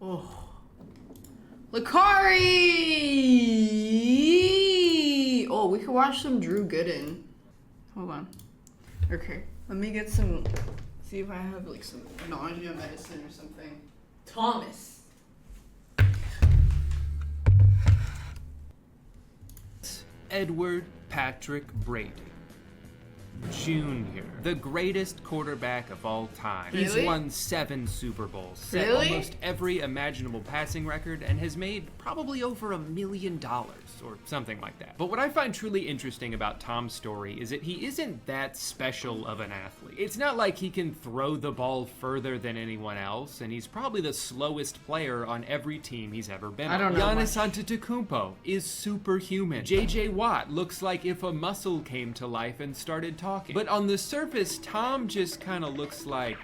Oh. Lakari! Oh, we could watch some Drew Gooden. Hold on. Okay, let me get some, see if I have like some nausea medicine or something. Thomas. Edward Patrick Brady Jr., the greatest quarterback of all time. Really? He's won 7 Super Bowls, set Really? almost every imaginable passing record, and has made probably over $1 million or something like that. But what I find truly interesting about Tom's story is that he isn't that special of an athlete. It's not like he can throw the ball further than anyone else, and he's probably the slowest player on every team he's ever been on. I don't know Giannis Antetokounmpo is superhuman. J.J. Watt looks like if a muscle came to life and started talking. But on the surface, Tom just kind of looks like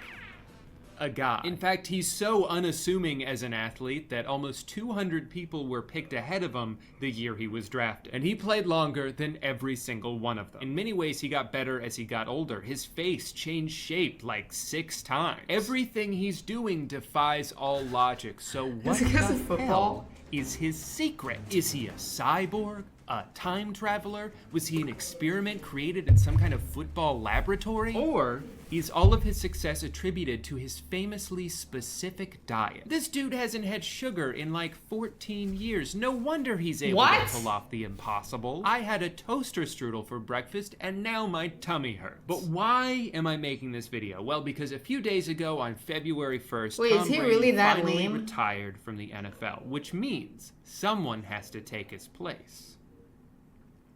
a guy. In fact, he's so unassuming as an athlete that almost 200 people were picked ahead of him the year he was drafted. And he played longer than every single one of them. In many ways, he got better as he got older. His face changed shape like 6 times. Everything he's doing defies all logic. So what Is it because of the football? hell is his secret? Is he a cyborg? A time traveler? Was he an experiment created in some kind of football laboratory? Or is all of his success attributed to his famously specific diet? This dude hasn't had sugar in like 14 years. No wonder he's able to pull off the impossible. I had a toaster strudel for breakfast and now my tummy hurts. But why am I making this video? Well, because a few days ago on February 1st, Wait, Tom is he Brady really that finally lame? retired from the NFL, which means someone has to take his place.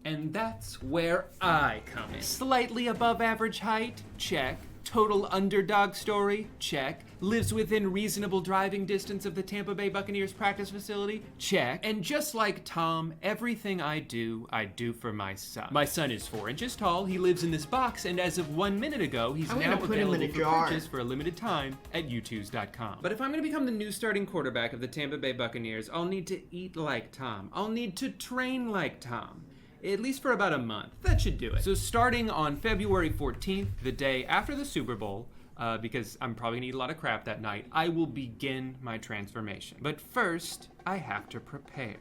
And that's where I come in. Slightly above average height? Check. Total underdog story? Check. Lives within reasonable driving distance of the Tampa Bay Buccaneers practice facility? Check. And just like Tom, everything I do for my son. My son is 4 inches tall, he lives in this box, and as of 1 minute ago, he's I'm now gonna put him in available a for jar. purchase for a limited time at youtooz.com. But if I'm gonna become the new starting quarterback of the Tampa Bay Buccaneers, I'll need to eat like Tom. I'll need to train like Tom. At least for about a month. That should do it. So starting on February 14th, the day after the Super Bowl, because I'm probably gonna eat a lot of crap that night, I will begin my transformation. But first, I have to prepare.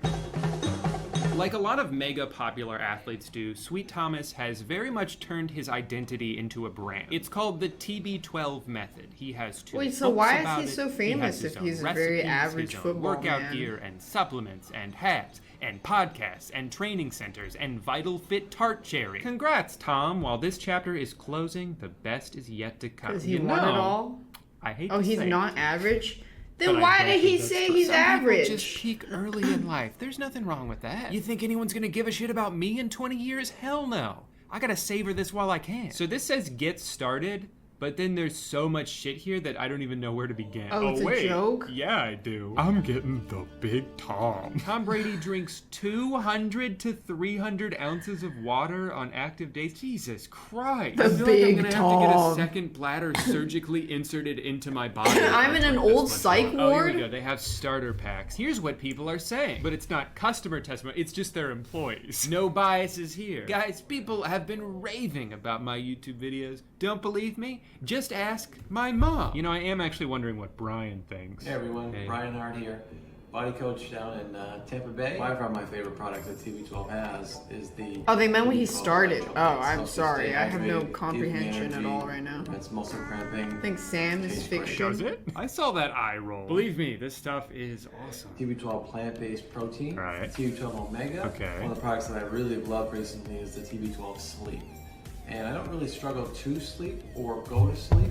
Like a lot of mega popular athletes do, Sweet Thomas has very much turned his identity into a brand. It's called the TB12 method. He has 2 Wait, so books why is about he it. so He has famous his if own he's a very recipes, average his own football workout man? gear and supplements and hats and podcasts and training centers and Vital Fit tart cherry. Congrats, Tom. While this chapter is closing, the best is yet to come. Because he won it all? I hate Oh, to he's say not it, average? but Then I why don't did think he that's say true. he's Some average? people just peak early in life. There's nothing wrong with that. You think anyone's gonna give a shit about me in 20 years? Hell no. I gotta savor this while I can. So this says get started, but then there's so much shit here that I don't even know where to begin. Oh, it's a joke? Yeah, I do. I'm getting the big Tom. Tom Brady drinks 200 to 300 ounces of water on active days. Jesus Christ. The I feel big like I'm gonna have to get Tom. a second bladder surgically inserted into my body. I'm in an old psych Oh, here ward? we go. They have starter packs. Here's what people are saying. But it's not customer testimony, it's just their employees. No biases here. Guys, people have been raving about my YouTube videos. Don't believe me? Just ask my mom. You know, I am actually wondering what Brian thinks. Hey everyone, Hey. Brian Hart here, body coach down in Tampa Bay. By far my favorite product that TB12 has is the... Oh, they meant when he TB12 started. Electrolyte. Oh, I'm Helps you sorry. stay I have no hydrated, gives comprehension you at all energy, right now. prevents muscle cramping. I think Sam is Tastes great. fiction. Does it? I saw that eye roll. Believe me, this stuff is awesome. TB12 plant-based protein, Right. TB12 Omega. Okay. One of the products that I really have loved recently is the TB12 Sleep. And I don't really struggle to sleep or go to sleep.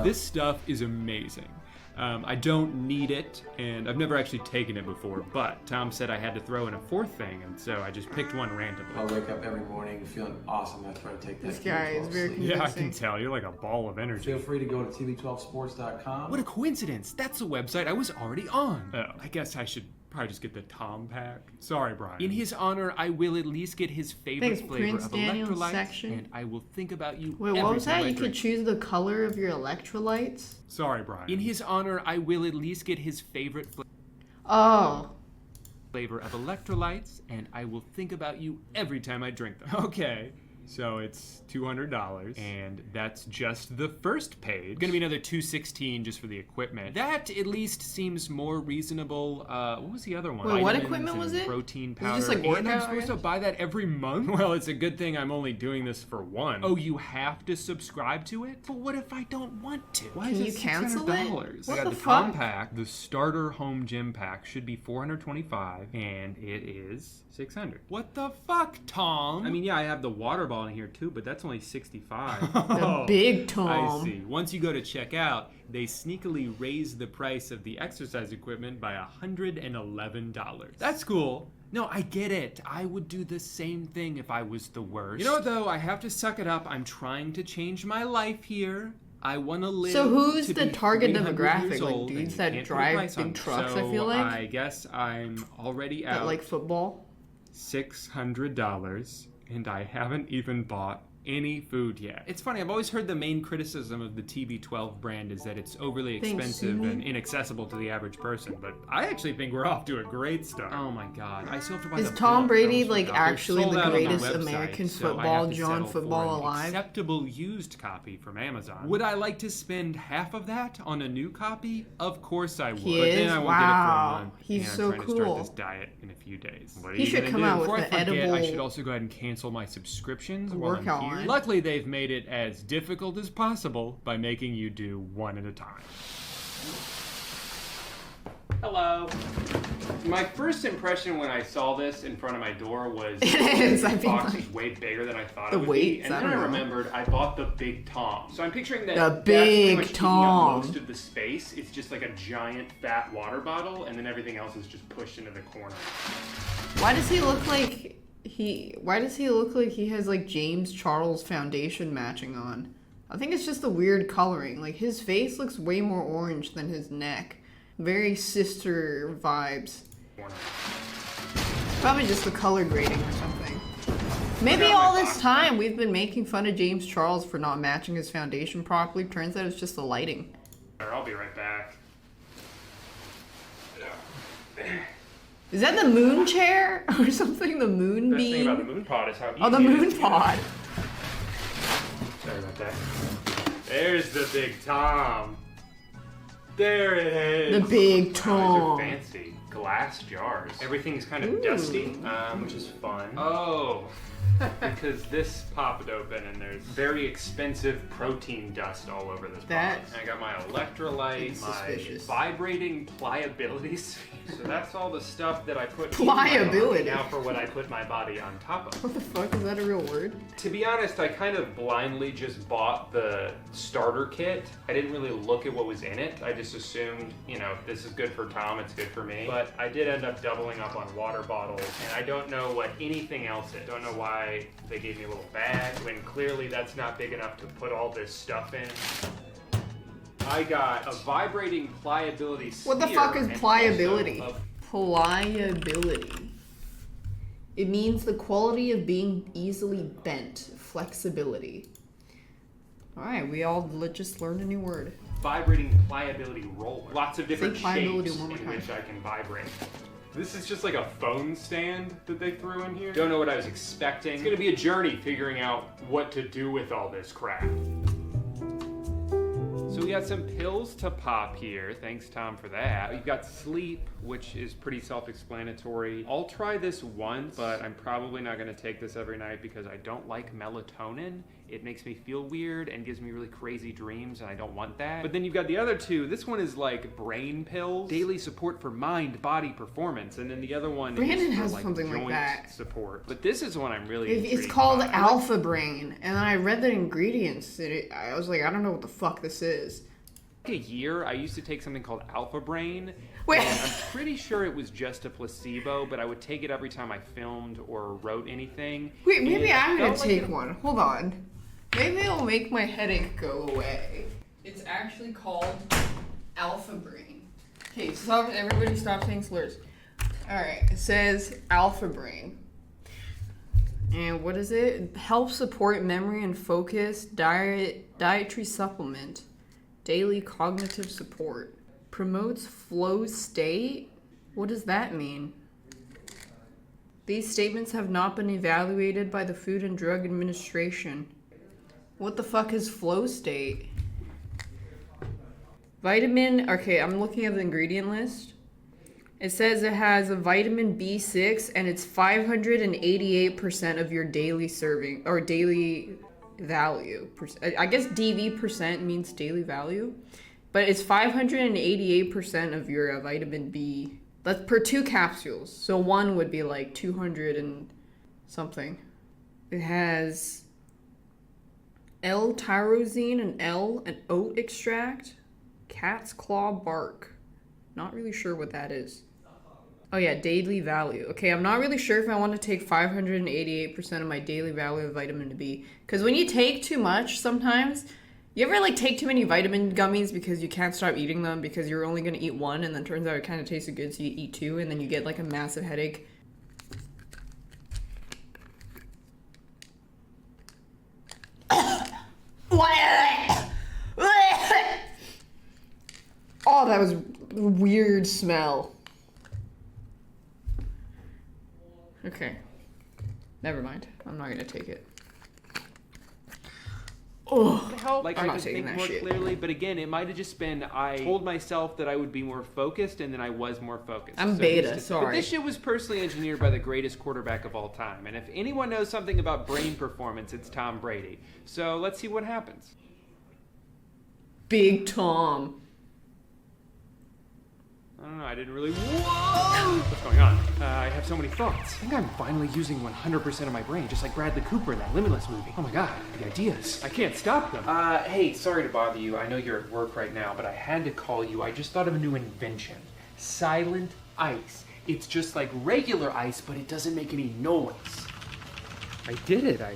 This stuff is amazing. I don't need it, and I've never actually taken it before, but Tom said I had to throw in a 4th thing, and so I just picked one randomly. I'll wake up every morning feeling awesome after I take that This guy is TB12 very Sleep. Yeah, I convincing. can tell. You're like a ball of energy. Feel free to go to tb12sports.com. What a coincidence. That's a website I was already on. Oh, I guess I should probably just get the Tom pack. Sorry, Brian. In his honor, I will at least get his favorite Thanks, flavor Prince of Daniel Electrolyte, section. and I will think about you Wait, every what was time that? I You could drink. choose the color of your electrolytes? Sorry, Brian. In his honor, I will at least get his favorite Oh. flavor of electrolytes, and I will think about you every time I drink them. Okay, So it's $200, and that's just the first page. Gonna be another $216 just for the equipment. That at least seems more reasonable. What was the other one? Wait, what Vitamins equipment was and it? Protein Was powder. it just like and I'm workout, supposed to buy that every month? Well, it's a good thing I'm only doing this for one. Oh, you have to subscribe to it? But what if I don't want to? Why Can is it you cancel it? $600? What I got the the fuck? compact, the starter home gym pack should be $425, and it is $600. What the fuck, Tom? I mean, yeah, I have the water bottle in here too, but that's only $65. The big Tom. I see. Once you go to check out, they sneakily raise the price of the exercise equipment by $111. That's cool. No, I get it. I would do the same thing if I was the worst. You know what, though? I have to suck it up. I'm trying to change my life here. I want to live. So who's to the be target 300 demographic? years Like old, dudes and you that can't put a drive price on big it. trucks, I So feel like? I guess I'm already out That like football? $600, and I haven't even bought any food yet. It's funny, I've always heard the main criticism of the TB12 brand is that it's overly Thanks, expensive Sumi. and inaccessible to the average person, but I actually think we're off to a great start. Oh my god, I still have to buy Is the Tom book. Brady Those like were out. They're actually sold the out on the greatest website, American so I have football to John settle for football an alive? acceptable used copy from Amazon. Would I like to spend half of that on a new copy? Of course I would. He But then is? I won't Wow. get it for a month. He's and so I'm trying to start cool. this diet in a few days. What are He you should gonna come do? out with Before I the forget, I edible should also go ahead and cancel my subscriptions while I'm workout here. line. Luckily, they've made it as difficult as possible by making you do one at a time. Hello. My first impression when I saw this in front of my door was It is, I the think, box like, is way bigger than I thought the it would weight, be. And I then I don't know. remembered I bought the Big Tom. So I'm picturing that The that's pretty Big much taking Tom. up most of the space. It's just like a giant fat water bottle, and then everything else is just pushed into the corner. Why does he look like he has like James Charles foundation matching on? I think it's just the weird coloring. Like his face looks way more orange than his neck. Very sister vibes. Corner. Probably just the color grading or something. Maybe Check out all my this box. time we've been making fun of James Charles for not matching his foundation properly. Turns out it's just the lighting. I'll be right back. Is that the moon chair or something? The moon Best thing about the beam? moon pod is how Oh, the easy it moon is to get pod. Sorry about that. There's the Big Tom. There it is. The Big Wow, Tom. these are fancy. Glass jars. Everything's kind of Ooh. dusty, which is fun. Oh. Because this popped open and there's very expensive protein dust all over this That box. I got my electrolyte, is my suspicious. vibrating pliability sphere. So that's all the stuff that I put Pliability. in my body. Now for what I put my body on top of. What the fuck? Is that a real word? To be honest, I kind of blindly just bought the starter kit. I didn't really look at what was in it. I just assumed, you know, if this is good for Tom, it's good for me. But I did end up doubling up on water bottles, and I don't know what anything else is. Don't know why they gave me a little bag when clearly that's not big enough to put all this stuff in. I got a vibrating pliability sphere. What the fuck is and pliability? also Pliability. It means the quality of being easily bent. Flexibility. Alright, we all just learned a new word. vibrating pliability roller. Lots of different pliability shapes one more in time. which I can vibrate. This is just like a phone stand that they threw in here. Don't know what I was expecting. It's gonna be a journey figuring out what to do with all this crap. So we got some pills to pop here. Thanks, Tom, for that. We've got sleep, which is pretty self-explanatory. I'll try this once, but I'm probably not gonna take this every night because I don't like melatonin. It makes me feel weird and gives me really crazy dreams, and I don't want that. But then you've got the other two. This one is like brain pills, daily support for mind, body, performance, and then the other one Brandon is for has like something like joint that. support. But this is one I'm really It's intrigued called by. Alpha Brain, and then I read the ingredients, and I was like, I don't know what the fuck this is. A year, I used to take something called Alpha Brain. Wait. And I'm pretty sure it was just a placebo, but I would take it every time I filmed or wrote anything. Wait, maybe And I I'm gonna felt like take it- one. Hold on. Maybe it'll make my headache go away. It's actually called Alpha Brain. Okay, stop. Everybody stop saying slurs. Alright, it says Alpha Brain. And what is it? Help support memory and focus, dietary supplement, daily cognitive support, promotes flow state. What does that mean? These statements have not been evaluated by the Food and Drug Administration. What the fuck is flow state? Vitamin, okay, I'm looking at the ingredient list. It says it has a vitamin B6 and it's 588% of your daily serving or daily value. I guess DV percent means daily value, but it's 588% of your vitamin B. That's per 2 capsules. So one would be like 200 and something. It has L-tyrosine and oat extract, cat's claw bark. Not really sure what that is. Oh yeah, daily value. Okay, I'm not really sure if I want to take 588% of my daily value of vitamin B. Because when you take too much sometimes, you ever like take too many vitamin gummies because you can't stop eating them because you're only going to eat one and then turns out it kind of tasted good so you eat 2 and then you get like a massive headache. Oh, that was a weird smell. Okay. Never mind. I'm not gonna take it. Oh, Like I'm I not could taking think that more shit. clearly, but again, it might have just been I told myself that I would be more focused, and then I was more focused. I'm So beta, who's to- sorry. But this shit was personally engineered by the greatest quarterback of all time, and if anyone knows something about brain performance, it's Tom Brady. So let's see what happens. Big Tom. I don't know, I didn't really. Whoa! What's going on? I have so many thoughts. I think I'm finally using 100% of my brain, just like Bradley Cooper in that Limitless movie. Oh my god, the ideas. I can't stop them. Hey, sorry to bother you. I know you're at work right now, but I had to call you. I just thought of a new invention. Silent ice. It's just like regular ice, but it doesn't make any noise. I did it. I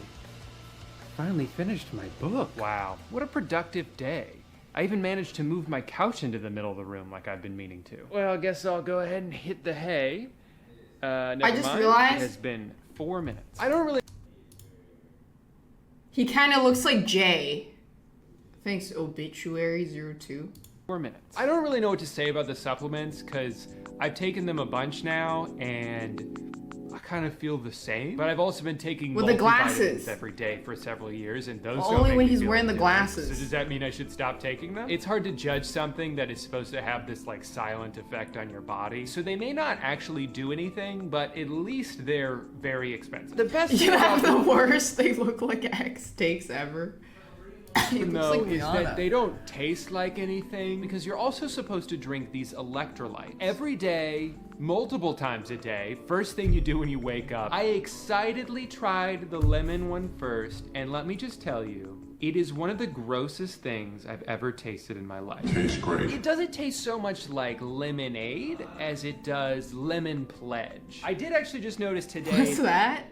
finally finished my book. Wow, what a productive day. I even managed to move my couch into the middle of the room like I've been meaning to. Well, I guess I'll go ahead and hit the hay. Never I just mind. realized- It has been 4 minutes. I don't really... He kind of looks like Jay. Thanks, Obituary02. 4 minutes. I don't really know what to say about the supplements because I've taken them a bunch now and I kind of feel the same. But I've also been taking With the multivitamins glasses. every day for several years, and those Only don't make when me he's feel wearing the any glasses. different. So does that mean I should stop taking them? It's hard to judge something that is supposed to have this like silent effect on your body. So they may not actually do anything, but at least they're very expensive. The best You thing have about the worst. They look like X steaks ever. He looks No, like is Rihanna. that they don't taste like anything because you're also supposed to drink these electrolytes every day, multiple times a day. First thing you do when you wake up. I excitedly tried the lemon one first, and let me just tell you, it is one of the grossest things I've ever tasted in my life. Tastes great. It doesn't taste so much like lemonade as it does lemon pledge. I did actually just notice today. What's that?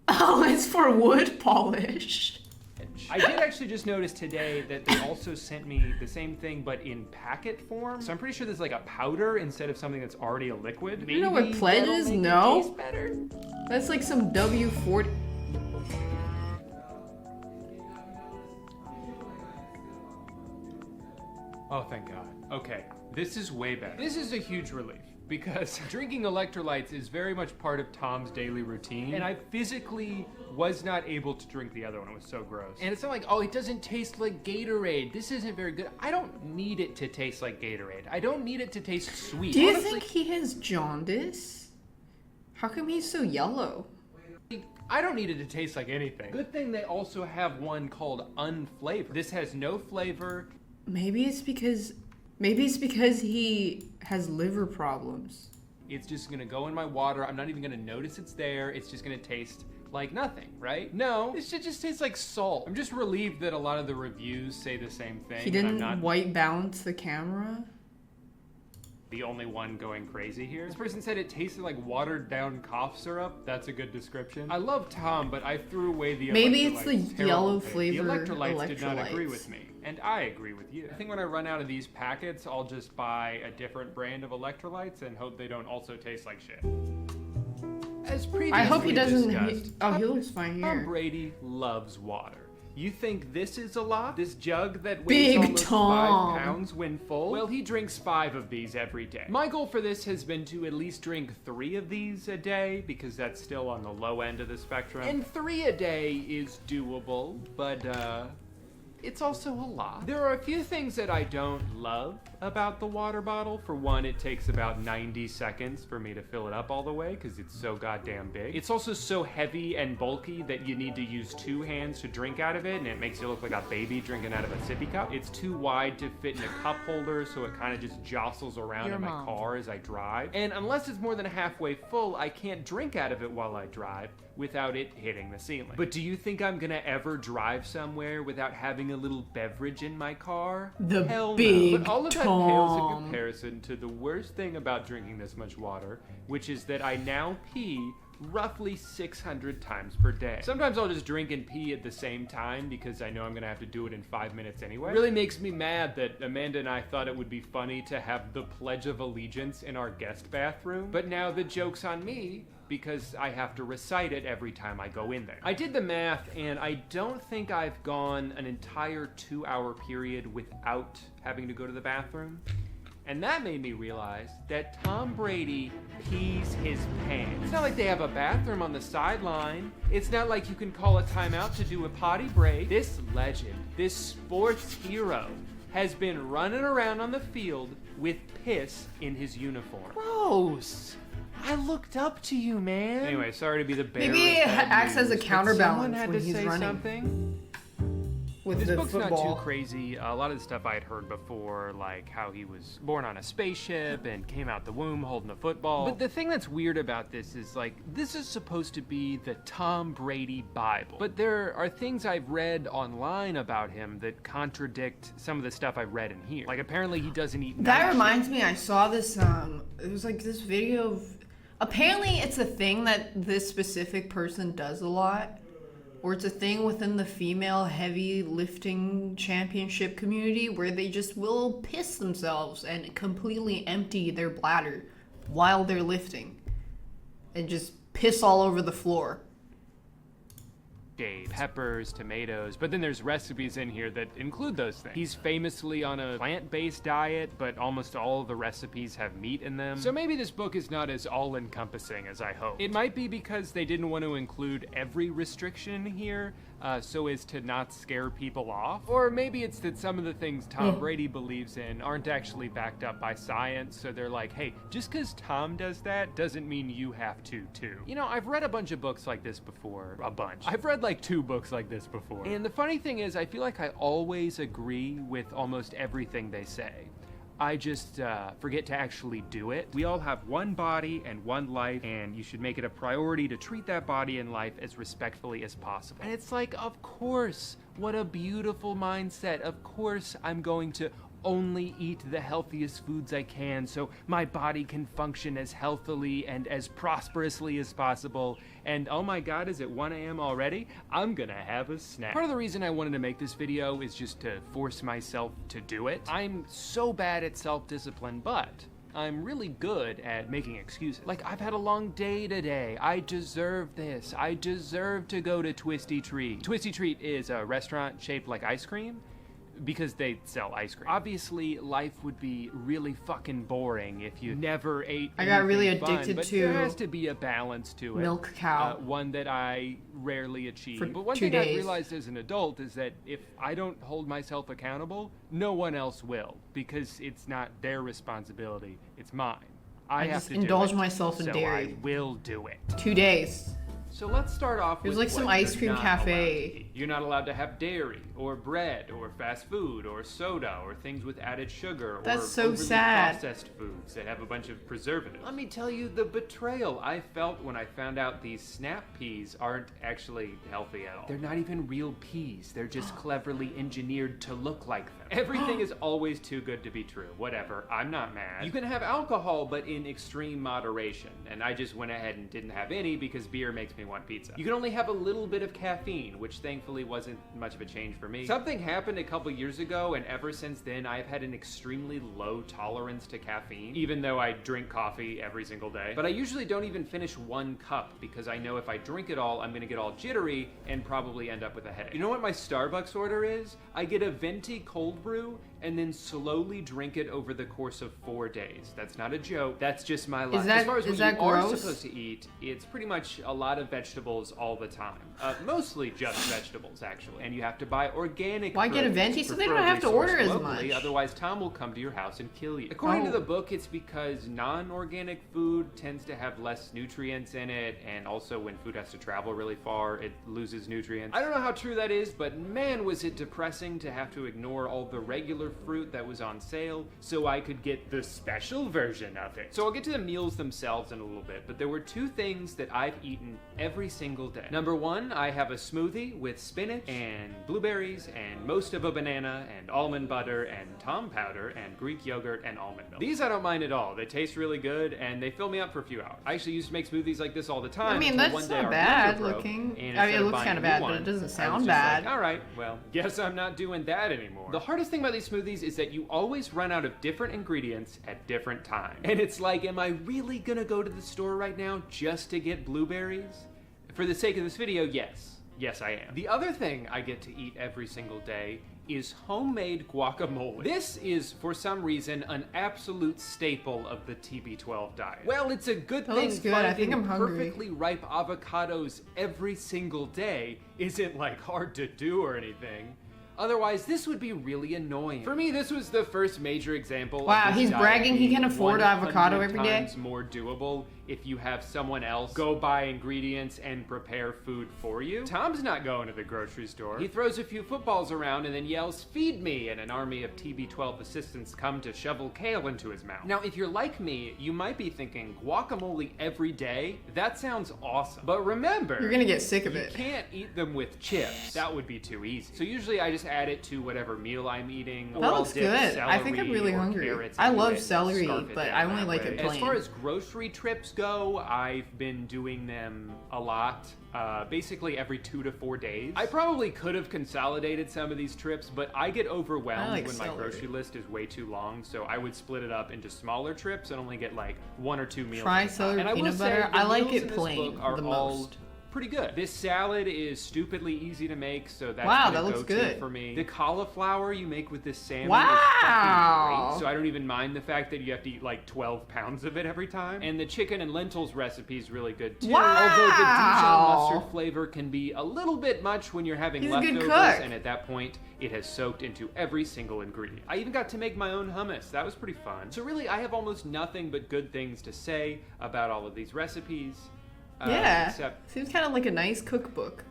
Oh, it's for wood polish. I did actually just notice today that they also sent me the same thing but in packet form. So I'm pretty sure there's like a powder instead of something that's already a liquid. You know what Maybe pledge that'll is? make it No. taste better? That's like some W40. Oh, thank God. Okay, this is way better. This is a huge relief because drinking electrolytes is very much part of Tom's daily routine. And I physically was not able to drink the other one. It was so gross. And it's not like, oh, it doesn't taste like Gatorade. This isn't very good. I don't need it to taste like Gatorade. I don't need it to taste sweet. Do you Honestly, think he has jaundice? How come he's so yellow? I don't need it to taste like anything. Good thing they also have one called unflavored. This has no flavor. Maybe it's because he has liver problems. It's just gonna go in my water. I'm not even gonna notice it's there. It's just gonna taste like nothing, right? No, this shit just tastes like salt. I'm just relieved that a lot of the reviews say the same thing. He and I'm didn't not white balance the camera. the only one going crazy here. This person said it tasted like watered down cough syrup. That's a good description. I love Tom, but I threw away the Maybe it's electrolytes. the Terrible yellow thing. flavor The electrolytes did not agree electrolytes. with me. And I agree with you. I think when I run out of these packets, I'll just buy a different brand of electrolytes and hope they don't also taste like shit. As previously I hope he doesn't. discussed, Oh, he looks fine Tom here. Brady loves water. You think this is a lot? This jug that Big weighs almost Tom. 5 pounds when full? Well, he drinks 5 of these every day. My goal for this has been to at least drink 3 of these a day, because that's still on the low end of the spectrum. And 3 a day is doable, but it's also a lot. There are a few things that I don't love about the water bottle. For one, it takes about 90 seconds for me to fill it up all the way because it's so goddamn big. It's also so heavy and bulky that you need to use 2 hands to drink out of it, and it makes you look like a baby drinking out of a sippy cup. It's too wide to fit in a cup holder, so it kind of just jostles around in my car as I drive. And unless it's more than halfway full, I can't drink out of it while I drive without it hitting the ceiling. But do you think I'm gonna ever drive somewhere without having a little beverage in my car? The Hell big no. But all of that pales in Tom. comparison to the worst thing about drinking this much water, which is that I now pee roughly 600 times per day. Sometimes I'll just drink and pee at the same time because I know I'm gonna have to do it in 5 minutes anyway. It really makes me mad that Amanda and I thought it would be funny to have the Pledge of Allegiance in our guest bathroom, but now the joke's on me because I have to recite it every time I go in there. I did the math, and I don't think I've gone an entire 2-hour period without having to go to the bathroom. And that made me realize that Tom Brady pees his pants. It's not like they have a bathroom on the sideline. It's not like you can call a timeout to do a potty break. This legend, this sports hero, has been running around on the field with piss in his uniform. Gross. I looked up to you, man. Anyway, sorry to be the bearer. Maybe it of bad acts as a news, but counterbalance someone had when to he's say running. something. With This the book's football. not too crazy. A lot of the stuff I had heard before, like how he was born on a spaceship and came out the womb holding a football. But the thing that's weird about this is, like, this is supposed to be the Tom Brady Bible. But there are things I've read online about him that contradict some of the stuff I've read in here. Like, apparently he doesn't eat That night reminds me, I saw this, it was like this video of, apparently it's a thing that this specific person does a lot, or it's a thing within the female heavy lifting championship community where they just will piss themselves and completely empty their bladder while they're lifting and just piss all over the floor. shade, peppers, tomatoes, but then there's recipes in here that include those things. He's famously on a plant-based diet, but almost all of the recipes have meat in them. So maybe this book is not as all-encompassing as I hope. It might be because they didn't want to include every restriction in here, so as to not scare people off. Or maybe it's that some of the things Tom Brady believes in aren't actually backed up by science, so they're like, hey, just because Tom does that doesn't mean you have to too. You know, I've read a bunch of books like this before. A bunch. I've read like 2 books like this before. And the funny thing is, I feel like I always agree with almost everything they say. I just forget to actually do it. We all have one body and one life, and you should make it a priority to treat that body and life as respectfully as possible. And it's like, of course, what a beautiful mindset. Of course, I'm going to only eat the healthiest foods I can so my body can function as healthily and as prosperously as possible. And oh my god, is it 1 a.m. already? I'm gonna have a snack. Part of the reason I wanted to make this video is just to force myself to do it. I'm so bad at self-discipline, but I'm really good at making excuses. Like, I've had a long day today. I deserve this. I deserve to go to Twisty Treat. Twisty Treat is a restaurant shaped like ice cream, because they sell ice cream. Obviously, life would be really fucking boring if you never ate I got really anything fun, addicted but to there has to be a balance to it. milk cow. One that I rarely achieve. For But one 2 thing days. I've realized as an adult is that if I don't hold myself accountable, no one else will, because it's not their responsibility, it's mine. I have just to indulge do it, myself in so dairy. I will do it. 2 days. So let's start off It was with like some what ice you're cream not cafe. allowed to eat. You're not allowed to have dairy, or bread, or fast food, or soda, or things with added sugar, That's or so overly sad. processed foods that have a bunch of preservatives. Let me tell you the betrayal I felt when I found out these snap peas aren't actually healthy at all. They're not even real peas. They're just cleverly engineered to look like them. Everything is always too good to be true. Whatever, I'm not mad. You can have alcohol, but in extreme moderation, and I just went ahead and didn't have any because beer makes me want pizza. You can only have a little bit of caffeine, which thankfully wasn't much of a change for me. Something happened a couple years ago, and ever since then, I've had an extremely low tolerance to caffeine, even though I drink coffee every single day. But I usually don't even finish 1 cup because I know if I drink it all, I'm gonna get all jittery and probably end up with a headache. You know what my Starbucks order is? I get a venti cold brew and then slowly drink it over the course of 4 days. That's not a joke. That's just my life. As far as what you are supposed to eat, it's pretty much a lot of vegetables all the time. Mostly just vegetables, actually. And you have to buy organic. Why get a venti so they don't have to order as much? Otherwise, Tom will come to your house and kill you. According to the book, it's because non-organic food tends to have less nutrients in it, and also when food has to travel really far, it loses nutrients. I don't know how true that is, but man, was it depressing to have to ignore all the regular fruit that was on sale so I could get the special version of it. So I'll get to the meals themselves in a little bit, but there were 2 things that I've eaten every single day. Number 1, I have a smoothie with spinach and blueberries and most of a banana and almond butter and Tom powder and Greek yogurt and almond milk. These I don't mind at all. They taste really good and they fill me up for a few hours. I actually used to make smoothies like this all the time. I mean, that's not bad looking. I mean, it looks kind of bad, but it doesn't sound bad. Like, all right, well, guess I'm not doing that anymore. The hardest thing about these smoothies is that you always run out of different ingredients at different times. And it's like, am I really gonna go to the store right now just to get blueberries? For the sake of this video, yes. Yes, I am. The other thing I get to eat every single day is homemade guacamole. This is, for some reason, an absolute staple of the TB12 diet. Well, it's a good thing finding perfectly ripe avocados every single day isn't like hard to do or anything. Otherwise, this would be really annoying. For me, this was the first major example. Wow, he's bragging he can afford avocado every day. Times more doable if you have someone else go buy ingredients and prepare food for you. Tom's not going to the grocery store. He throws a few footballs around and then yells, "Feed me," and an army of TB12 assistants come to shovel kale into his mouth. Now, if you're like me, you might be thinking, guacamole every day? That sounds awesome. But remember, you're gonna get sick of it. You can't eat them with chips. That would be too easy. So usually I just add it to whatever meal I'm eating. That looks good. I think I'm really hungry. I love celery, but I only like it plain. As far as grocery trips go, I've been doing them a lot. Basically every 2 to 4 days. I probably could have consolidated some of these trips, but I get overwhelmed when my grocery list is way too long, so I would split it up into smaller trips and only get like 1 or 2 meals. Try celery peanut butter. I like it plain the most. Pretty good. This salad is stupidly easy to make, so that's that looks good for me. The cauliflower you make with this salmon is fucking great, so I don't even mind the fact that you have to eat like 12 pounds of it every time. And the chicken and lentils recipe is really good too. Although the Dijon mustard flavor can be a little bit much when you're having leftovers, and at that point, it has soaked into every single ingredient. I even got to make my own hummus. That was pretty fun. So really, I have almost nothing but good things to say about all of these recipes. Except seems kind of like a nice cookbook.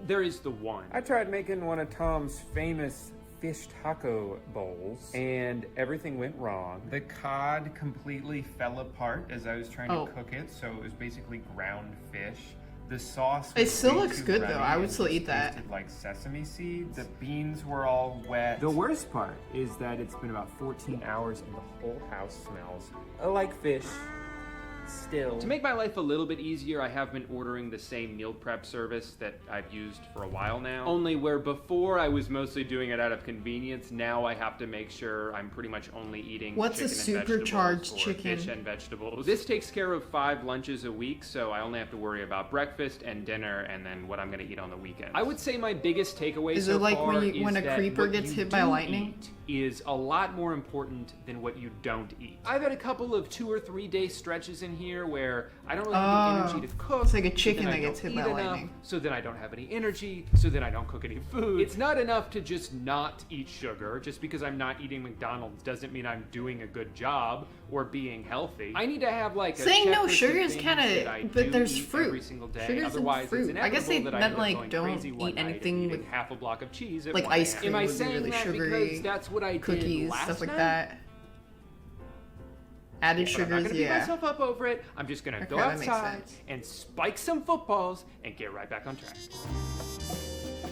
There is the one. I tried making one of Tom's famous fish taco bowls, and everything went wrong. The cod completely fell apart as I was trying to cook it, so it was basically ground fish. The sauce was still looks good though. I would still eat that. Tasted like sesame seeds. The beans were all wet. The worst part is that it's been about 14 hours and the whole house smells like fish. Still. To make my life a little bit easier, I have been ordering the same meal prep service that I've used for a while now. Only where before I was mostly doing it out of convenience, now I have to make sure I'm pretty much only eating What's a supercharged chicken? Fish and vegetables. This takes care of 5 lunches a week, so I only have to worry about breakfast and dinner and then what I'm gonna eat on the weekend. I would say my biggest takeaway is so it like far when a creeper gets hit by lightning? Is a lot more important than what you don't eat. I've had a couple of 2 or 3 day stretches in here where I don't really have the energy to cook. It's like a chicken that gets hit by lightning. So then I don't have any energy, so then I don't cook any food. It's not enough to just not eat sugar. Just because I'm not eating McDonald's doesn't mean I'm doing a good job or being healthy. I need to have like a saying no sugar is kind of, but there's fruit. Every single day. Sugar's Otherwise, fruit. It's I guess they that meant like don't eat anything with half a block of cheese at like ice cream. Am I would saying be really that sugary? Because that's what I Cookies, did last stuff like night? that. Added sugars, I'm not gonna beat myself up over it. I'm just gonna go outside and spike some footballs and get right back on track.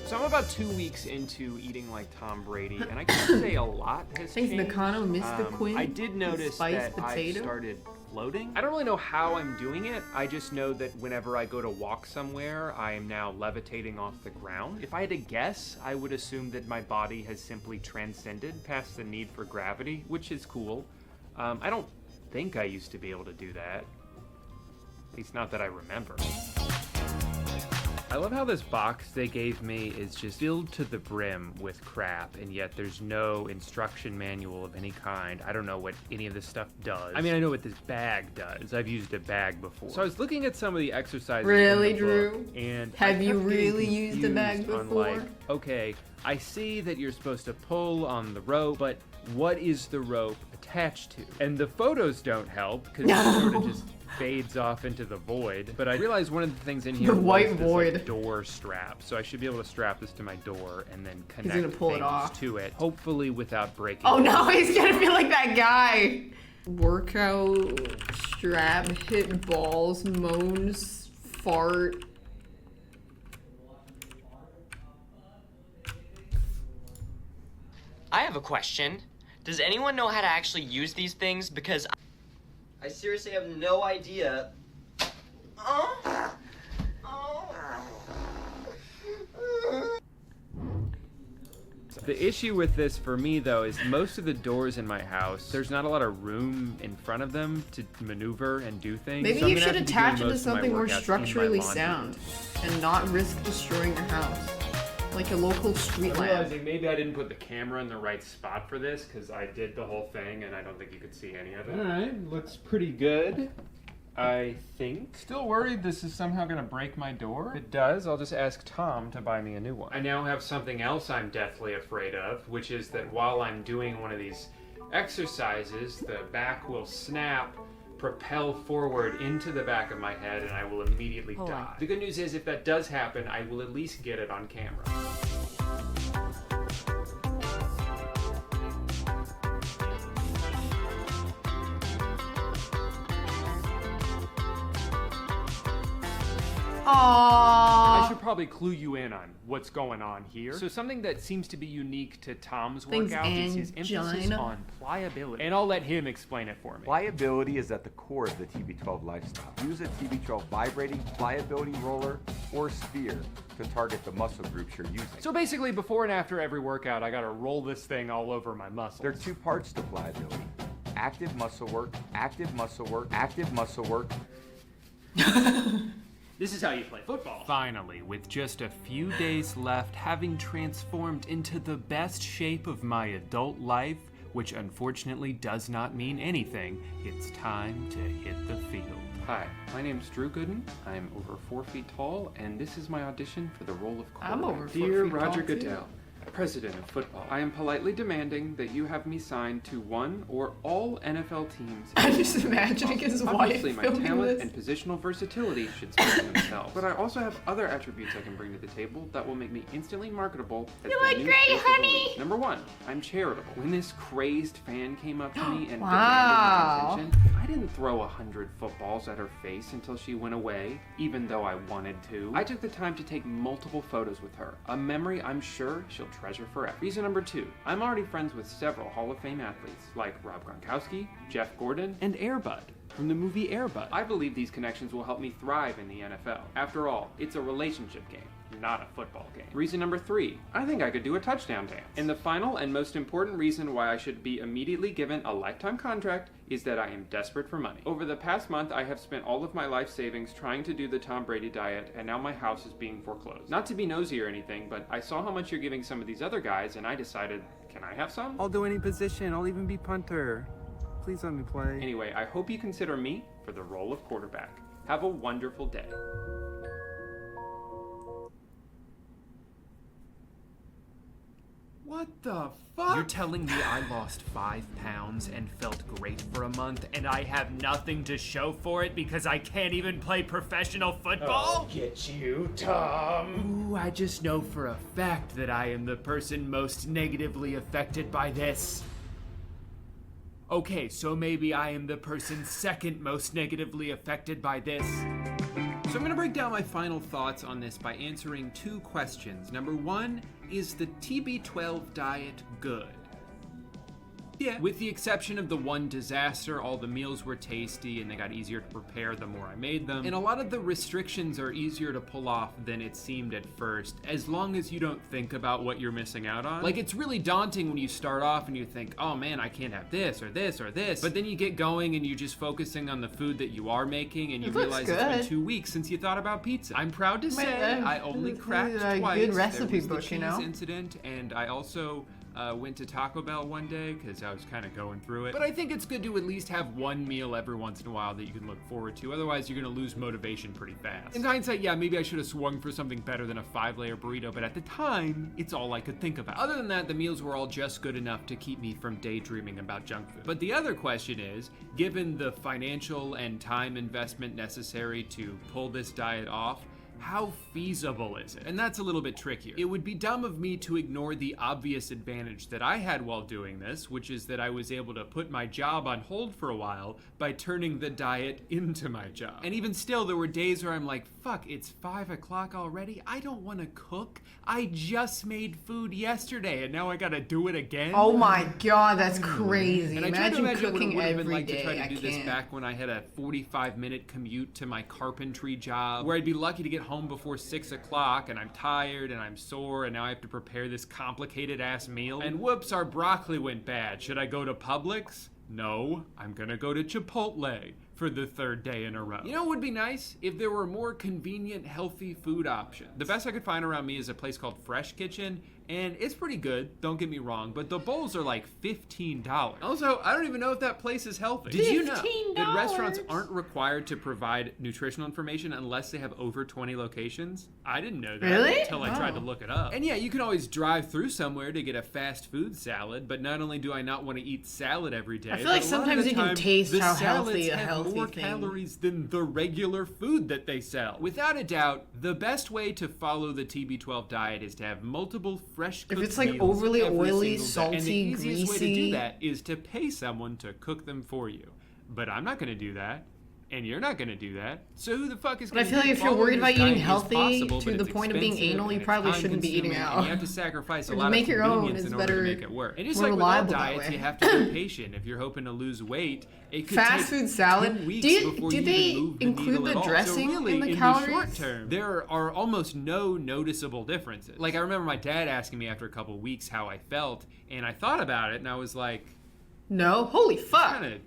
So I'm about 2 weeks into eating like Tom Brady, and I can say a lot has Thanks, changed. Nakano, Mr. Quinn. I did notice that potato. I started floating. I don't really know how I'm doing it. I just know that whenever I go to walk somewhere, I am now levitating off the ground. If I had to guess, I would assume that my body has simply transcended past the need for gravity, which is cool. I don't think I used to be able to do that. At least not that I remember. I love how this box they gave me is just filled to the brim with crap, and yet there's no instruction manual of any kind. I don't know what any of this stuff does. I mean, I know what this bag does. I've used a bag before. So I was looking at some of the exercises Really, in the Drew? book, and Have I you kept getting really used a bag confused on, before? like, okay, I see that you're supposed to pull on the rope, but what is the rope attached to? And the photos don't help, because it sort of just fades off into the void. But I realized one of the things in here The white was this, void. like, door strap. So I should be able to strap this to my door and then connect gonna pull it things off. to it, hopefully without breaking Oh it. no, he's gonna be like that guy. Workout, strap, hit balls, moans, fart. I have a question. Does anyone know how to actually use these things? Because I seriously have no idea. The issue with this for me, though, is most of the doors in my house, there's not a lot of room in front of them to maneuver and do things. Maybe So I'm you gonna should have to be attach doing it to most of my something more workouts in my structurally laundry sound room. and not risk destroying your house. Like a local street I'm lamp. realizing maybe I didn't put the camera in the right spot for this, because I did the whole thing and I don't think you could see any of it. Alright, looks pretty good, I think. Still worried this is somehow going to break my door? If it does, I'll just ask Tom to buy me a new one. I now have something else I'm deathly afraid of, which is that while I'm doing one of these exercises, the back will snap, propel forward into the back of my head, and I will immediately die. The good news is, if that does happen, I will at least get it on camera. I Aww. should probably clue you in on what's going on here. So something that seems to be unique to Tom's Things workouts is his emphasis angina. on pliability. And I'll let him explain it for me. Pliability is at the core of the TB12 lifestyle. Use a TB12 vibrating pliability roller or sphere to target the muscle groups you're using. So basically, before and after every workout, I gotta roll this thing all over my muscles. There are two parts to pliability. Active muscle work, active muscle work, active muscle work. This is how you play football. Finally, with just a few days left, having transformed into the best shape of my adult life, which unfortunately does not mean anything, it's time to hit the field. Hi, my name's Drew Gooden. I'm over 4 feet tall, and this is my audition for the role of quarterback. I'm over 4 Dear feet Roger tall, too. Goodell, President of Football, I am politely demanding that you have me signed to one or all NFL teams. I'm just imagining his wife Obviously, my filming talent this. and positional versatility should speak for themselves. But I also have other attributes I can bring to the table that will make me instantly marketable as You the look new great, face of the honey! league. Number one, I'm charitable. When this crazed fan came up to me and Wow. demanded my attention, I didn't throw 100 footballs at her face until she went away, even though I wanted to. I took the time to take multiple photos with her, a memory I'm sure she'll treasure forever. Reason number two, I'm already friends with several Hall of Fame athletes, like Rob Gronkowski, Jeff Gordon, and Air Bud from the movie Air Bud. I believe these connections will help me thrive in the NFL. After all, it's a relationship game, not a football game. Reason number three, I think I could do a touchdown dance. And the final and most important reason why I should be immediately given a lifetime contract is that I am desperate for money. Over the past month, I have spent all of my life savings trying to do the Tom Brady diet, and now my house is being foreclosed. Not to be nosy or anything, but I saw how much you're giving some of these other guys, and I decided, can I have some? I'll do any position. I'll even be punter. Please let me play. Anyway, I hope you consider me for the role of quarterback. Have a wonderful day. What the fuck? You're telling me I lost 5 pounds and felt great for a month, and I have nothing to show for it because I can't even play professional football? Get you, Tom. Ooh, I just know for a fact that I am the person most negatively affected by this. Okay, so maybe I am the person second most negatively affected by this. So I'm gonna break down my final thoughts on this by answering 2 questions. Number 1, is the TB12 diet good? Yeah. With the exception of the one disaster, all the meals were tasty and they got easier to prepare the more I made them. And a lot of the restrictions are easier to pull off than it seemed at first, as long as you don't think about what you're missing out on. Like, it's really daunting when you start off and you think, oh man, I can't have this or this or this. But then you get going and you're just focusing on the food that you are making and you realize it's been 2 weeks since you thought about pizza. I'm proud to say I only cracked twice. Good recipe there was book, the you know? cheese incident, and I also went to Taco Bell one day because I was kind of going through it. But I think it's good to at least have one meal every once in a while that you can look forward to. Otherwise, you're going to lose motivation pretty fast. In hindsight, yeah, maybe I should have swung for something better than a 5-layer burrito, but at the time, it's all I could think about. Other than that, the meals were all just good enough to keep me from daydreaming about junk food. But the other question is, given the financial and time investment necessary to pull this diet off, how feasible is it? And that's a little bit trickier. It would be dumb of me to ignore the obvious advantage that I had while doing this, which is that I was able to put my job on hold for a while by turning the diet into my job. And even still, there were days where I'm like, fuck, it's 5 o'clock already? I don't want to cook. I just made food yesterday and now I gotta do it again? Oh my god, that's crazy. And I tried to imagine cooking what it would have been every like day. to try to do this back when I had a 45-minute commute to my carpentry job, where I'd be lucky to get home before 6 o'clock and I'm tired and I'm sore and now I have to prepare this complicated ass meal. And whoops, our broccoli went bad. Should I go to Publix? No, I'm gonna go to Chipotle for the 3rd day in a row. You know what would be nice? If there were more convenient, healthy food options. The best I could find around me is a place called Fresh Kitchen, and it's pretty good, don't get me wrong, but the bowls are like $15. Also, I don't even know if that place is healthy. Did you know that restaurants aren't required to provide nutritional information unless they have over 20 locations? I didn't know that until I tried to look it up. And yeah, you can always drive through somewhere to get a fast food salad, but not only do I not want to eat salad every day, I feel like sometimes you can taste how healthy a healthy more thing. calories than the regular food that they sell. Without a doubt, the best way to follow the TB12 diet is to have multiple fresh cooked If it's like meals overly every oily, single day. And the salty, easiest way to do greasy. that is to pay someone to cook them for you. But I'm not going to do that. And you're not going to do that. So who the fuck is But I going to feel like if you're worried about eating healthy to the it's point of being expensive anal, you and probably it's shouldn't be eating time-consuming, out. And you have to sacrifice a Or just lot make of your own. convenience It's in order to better- make it work. And just more like with all reliable that diets, way. you have to be patient. If you're hoping to lose weight, it could Fast take food salad? 2 weeks before Do you they even move the include needle the at all. dressing so really, in the in calories? the short term, there are almost no noticeable differences. Like I remember my dad asking me after a couple weeks how I felt, and I thought about it, and I was like, No? Holy fuck. kind of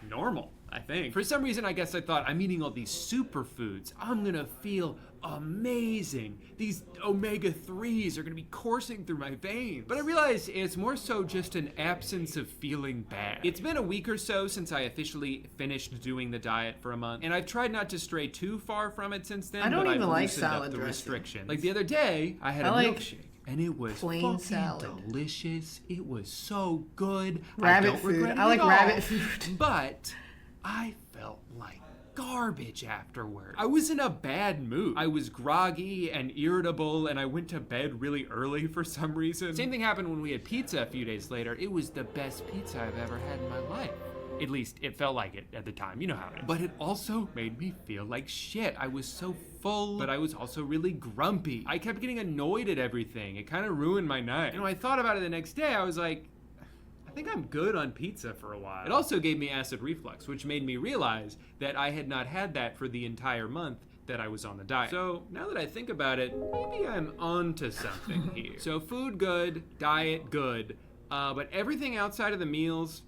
normal, I think. For some reason, I guess I thought, I'm eating all these superfoods. I'm gonna feel amazing. These omega-3s are gonna be coursing through my veins. But I realized it's more so just an absence of feeling bad. It's been a week or so since I officially finished doing the diet for a month, and I've tried not to stray too far from it since then, I don't but even I've like loosened up salad the dressing. restrictions. Like the other day, I had a like milkshake. And it was plain fucking salad. delicious. It was so good. I Rabbit don't food. regret it I like at all. rabbit food. But I felt like garbage afterward. I was in a bad mood. I was groggy and irritable, and I went to bed really early for some reason. Same thing happened when we had pizza a few days later. It was the best pizza I've ever had in my life. At least it felt like it at the time, you know how it is. But it also made me feel like shit. I was so full, but I was also really grumpy. I kept getting annoyed at everything. It kind of ruined my night. And when I thought about it the next day, I was like, I think I'm good on pizza for a while. It also gave me acid reflux, which made me realize that I had not had that for the entire month that I was on the diet. So now that I think about it, maybe I'm onto something here. So food good, diet good, but everything outside of the meals,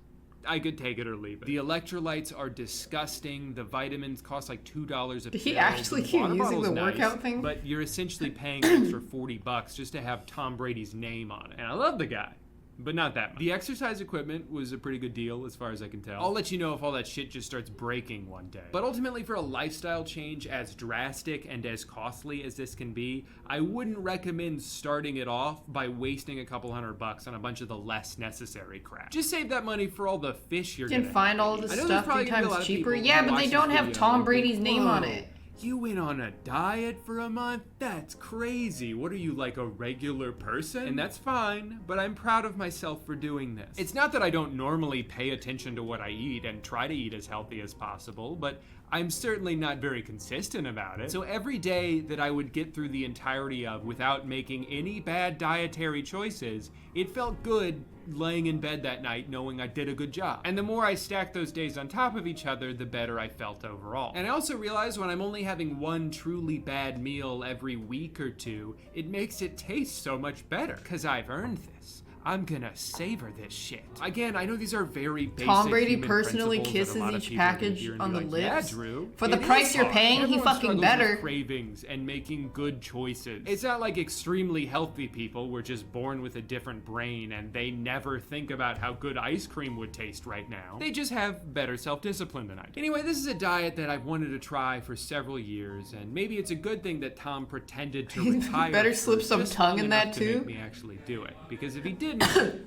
I could take it or leave it. The electrolytes are disgusting. The vitamins cost like $2 a pill. Did he actually The keep water using bottle's the nice, workout thing? But you're essentially paying an extra $40 just to have Tom Brady's name on it. And I love the guy, but not that much. The exercise equipment was a pretty good deal as far as I can tell. I'll let you know if all that shit just starts breaking one day. But ultimately, for a lifestyle change as drastic and as costly as this can be, I wouldn't recommend starting it off by wasting a couple $100 on a bunch of the less necessary crap. Just save that money for all the fish you're You can gonna find have all to this eat. I know stuff there's probably 3 gonna be a lot times of cheaper. people Yeah, who but watch they this don't have video Tom and think, Brady's name on "Whoa, it. You went on a diet for a month? That's crazy. What are you, like a regular person? And that's fine, but I'm proud of myself for doing this. It's not that I don't normally pay attention to what I eat and try to eat as healthy as possible, but I'm certainly not very consistent about it. So every day that I would get through the entirety of without making any bad dietary choices, it felt good laying in bed that night knowing I did a good job. And the more I stacked those days on top of each other, the better I felt overall. And I also realized when I'm only having one truly bad meal every week or two, it makes it taste so much better, because I've earned this. I'm gonna savor this shit. Again, I know these are very basic Tom Brady human personally principles that a lot kisses of each people package hear and on be the like, yeah, lips. Drew, For the it price is you're hard. paying, he Everyone fucking struggles better. with cravings and making good choices. It's not like extremely healthy people were just born with a different brain and they never think about how good ice cream would taste right now. They just have better self-discipline than I do. Anyway, this is a diet that I've wanted to try for several years, and maybe it's a good thing that Tom pretended to retire. Better slip for some just tongue long in that enough to too. make me actually do it, because if he didn't,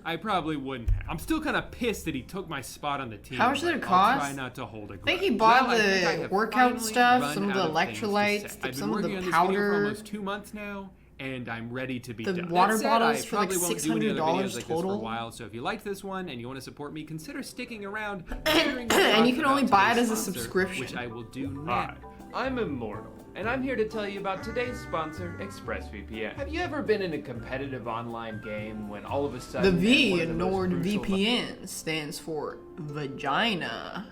I probably wouldn't have. I'm still kind of pissed that he took my spot on the team. How much did it but cost? I'll try not to hold a I grudge. think he bought Well, I think I the have workout finally stuff, run some of the out things to electrolytes, say. I've some been of the working on this video for powder. almost 2 months now, and I'm ready to be The done. water That said, bottles I for like probably won't do any other $600 videos like this for a total. while, so if you liked this one and you want to support me, consider sticking around. And you can only buy it as a subscription. Which I will do now. Hi, I'm Immortal, and I'm here to tell you about today's sponsor, ExpressVPN. Have you ever been in a competitive online game when all of a The sudden... V one of in the most crucial NordVPN stands for vagina.